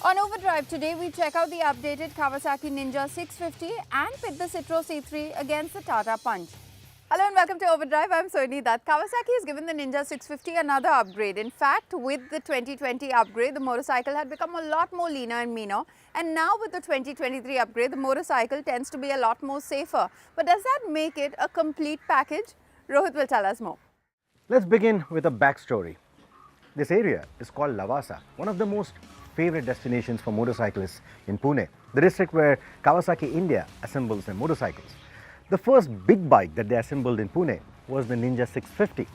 On Overdrive today, we check out the updated Kawasaki Ninja 650 and pit the Citroën C3 against the Tata Punch. Hello and welcome to Overdrive. I'm Soini Dutt. Kawasaki has given the Ninja 650 another upgrade. In fact, with the 2020 upgrade, the motorcycle had become a lot more leaner and meaner. And now with the 2023 upgrade, the motorcycle tends to be a lot more safer. But does that make it a complete package? Rohit will tell us more. Let's begin with a backstory. This area is called Lavasa, one of the most favorite destinations for motorcyclists in Pune, the district where Kawasaki India assembles their motorcycles. The first big bike that they assembled in Pune was the Ninja 650,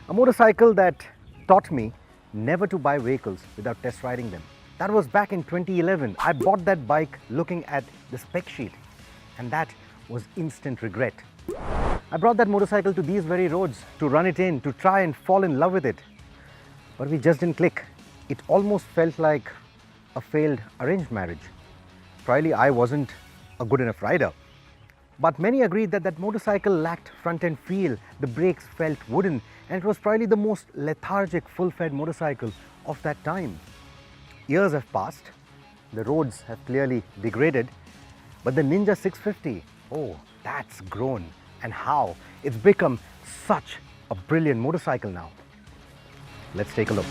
a motorcycle that taught me never to buy vehicles without test riding them. That was back in 2011. I bought that bike looking at the spec sheet, and that was instant regret. I brought that motorcycle to these very roads to run it in, to try and fall in love with it. But we just didn't click. It almost felt like a failed arranged marriage. Probably I wasn't a good enough rider. But many agreed that that motorcycle lacked front-end feel, the brakes felt wooden, and it was probably the most lethargic, full-fed motorcycle of that time. Years have passed, the roads have clearly degraded, but the Ninja 650, oh, that's grown. And how? It's become such a brilliant motorcycle now. Let's take a look.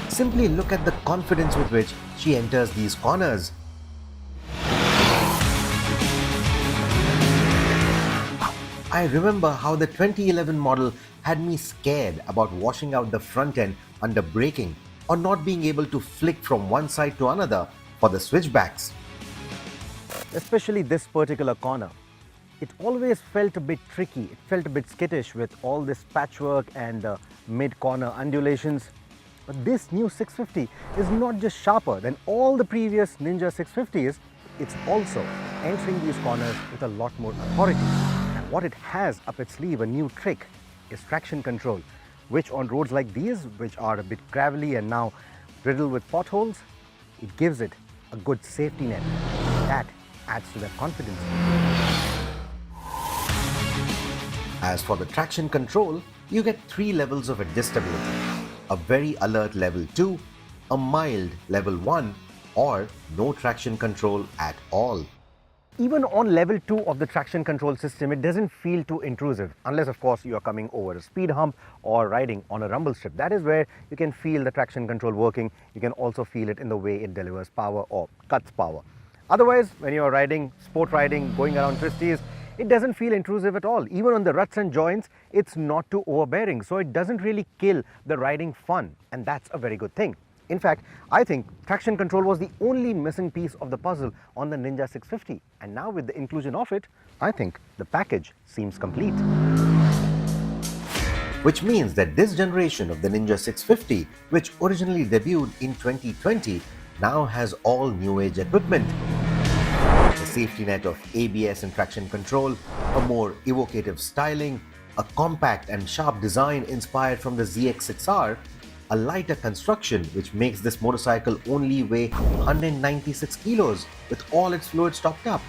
Simply look at the confidence with which she enters these corners. I remember how the 2011 model had me scared about washing out the front end under braking or not being able to flick from one side to another for the switchbacks. Especially this particular corner. It always felt a bit tricky, it felt a bit skittish with all this patchwork and mid-corner undulations. But this new 650 is not just sharper than all the previous Ninja 650s, it's also entering these corners with a lot more authority. And what it has up its sleeve, a new trick, is traction control, which on roads like these, which are a bit gravelly and now riddled with potholes, it gives it a good safety net. That adds to that confidence. As for the traction control, you get 3 levels of adjustability. A very alert level 2, a mild level 1, or no traction control at all. Even on level 2 of the traction control system, it doesn't feel too intrusive, unless of course you are coming over a speed hump or riding on a rumble strip. That is where you can feel the traction control working. You can also feel it in the way it delivers power or cuts power. Otherwise, when you are riding, sport riding, going around twisties, it doesn't feel intrusive at all. Even on the ruts and joints, it's not too overbearing. So it doesn't really kill the riding fun. And that's a very good thing. In fact, I think traction control was the only missing piece of the puzzle on the Ninja 650. And now with the inclusion of it, I think the package seems complete. Which means that this generation of the Ninja 650, which originally debuted in 2020, now has all new age equipment. The safety net of ABS and traction control, a more evocative styling, a compact and sharp design inspired from the ZX6R, a lighter construction which makes this motorcycle only weigh 196 kilos with all its fluids topped up,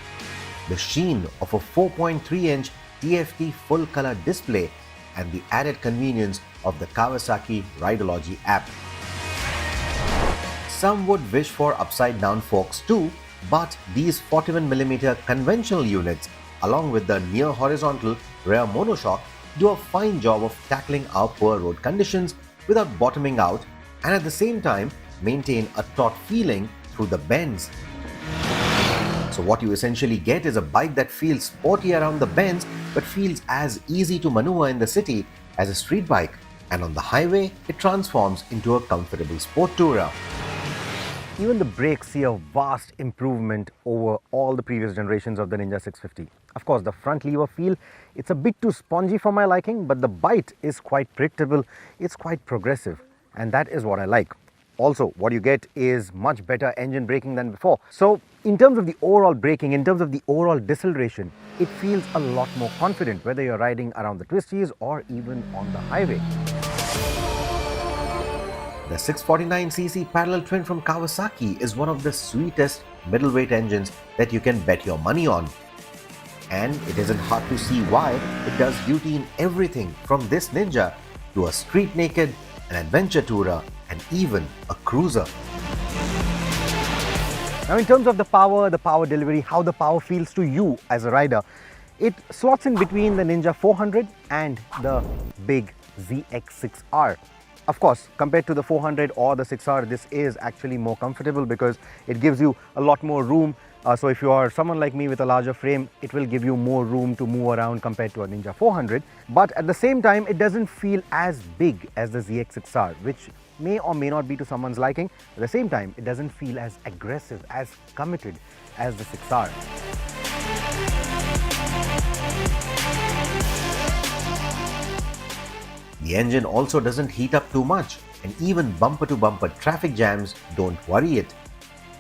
the sheen of a 4.3-inch TFT full-color display, and the added convenience of the Kawasaki Rideology app. Some would wish for upside-down forks too, but these 41mm conventional units, along with the near horizontal rear monoshock, do a fine job of tackling our poor road conditions without bottoming out, and at the same time maintain a taut feeling through the bends. So what you essentially get is a bike that feels sporty around the bends but feels as easy to maneuver in the city as a street bike, and on the highway it transforms into a comfortable sport tourer. Even the brakes see a vast improvement over all the previous generations of the Ninja 650. Of course, the front lever feel, it's a bit too spongy for my liking, but the bite is quite predictable, it's quite progressive, and that is what I like. Also, what you get is much better engine braking than before. So, in terms of the overall braking, in terms of the overall deceleration, it feels a lot more confident whether you're riding around the twisties or even on the highway. The 649cc parallel twin from Kawasaki is one of the sweetest middleweight engines that you can bet your money on. And it isn't hard to see why it does duty in everything from this Ninja to a street naked, an adventure tourer, and even a cruiser. Now, in terms of the power delivery, how the power feels to you as a rider, it slots in between the Ninja 400 and the big ZX6R. Of course, compared to the 400 or the 6R, this is actually more comfortable because it gives you a lot more room. So if you are someone like me with a larger frame, it will give you more room to move around compared to a Ninja 400. But at the same time, it doesn't feel as big as the ZX6R, which may or may not be to someone's liking. At the same time, it doesn't feel as aggressive, as committed as the 6R. The engine also doesn't heat up too much, and even bumper-to-bumper traffic jams don't worry it.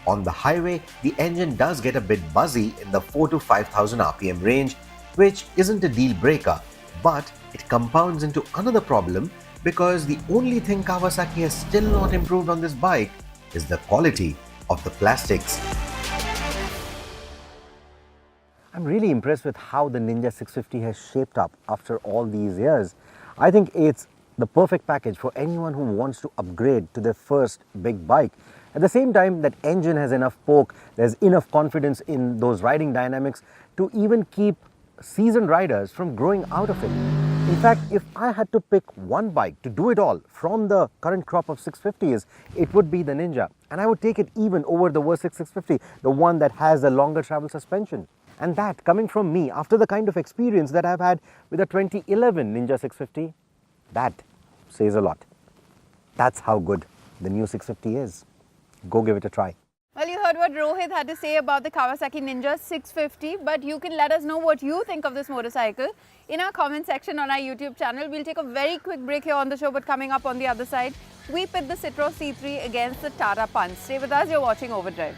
On the highway, the engine does get a bit buzzy in the 4 to 5000 RPM range, which isn't a deal breaker, but it compounds into another problem because the only thing Kawasaki has still not improved on this bike is the quality of the plastics. I'm really impressed with how the Ninja 650 has shaped up after all these years. I think it's the perfect package for anyone who wants to upgrade to their first big bike. At the same time, that engine has enough poke, there's enough confidence in those riding dynamics to even keep seasoned riders from growing out of it. In fact, if I had to pick one bike to do it all from the current crop of 650s, it would be the Ninja. And I would take it even over the Versys 650, the one that has a longer travel suspension. And that, coming from me, after the kind of experience that I've had with the 2011 Ninja 650, that says a lot. That's how good the new 650 is. Go give it a try. Well, you heard what Rohit had to say about the Kawasaki Ninja 650, but you can let us know what you think of this motorcycle in our comment section on our YouTube channel. We'll take a very quick break here on the show, but coming up on the other side, we pit the Citroën C3 against the Tata Punch. Stay with us, you're watching Overdrive.